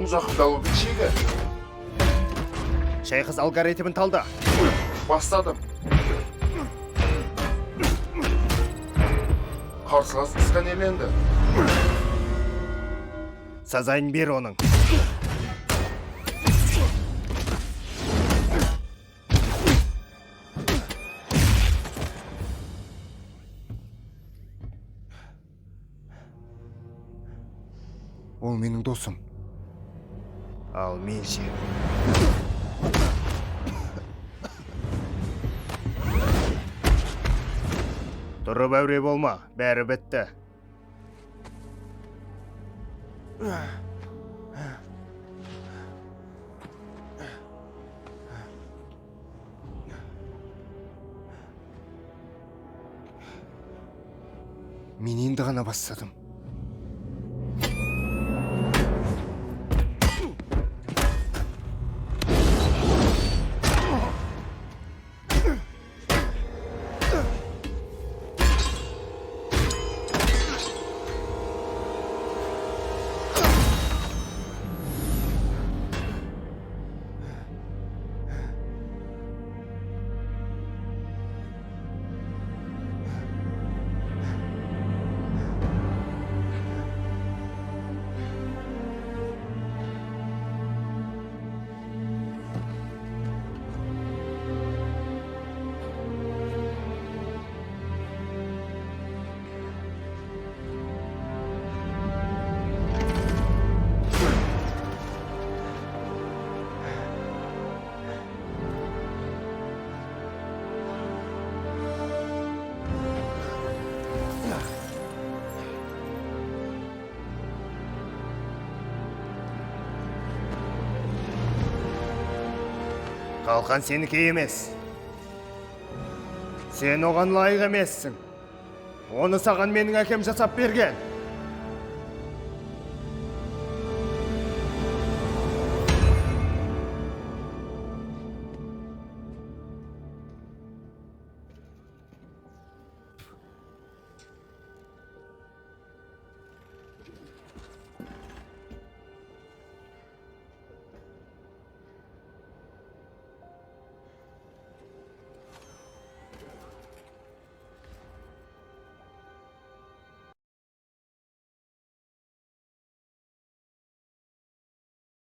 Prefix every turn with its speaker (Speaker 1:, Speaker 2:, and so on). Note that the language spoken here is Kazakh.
Speaker 1: Uzakdaludun çiğge.
Speaker 2: Шайхыз алгоритмін талда.
Speaker 1: Бастадым. Қарсылас ісқан еленді.
Speaker 2: Сазайын бер оның. Ол менің досым. Ал мен ше. Тұрып әуре болма, бәрі бітті. Мен енді ғана бастадым. Қалқан сенікі емес. Сен оған лайық емессің. Оны саған менің әкем жасап берген.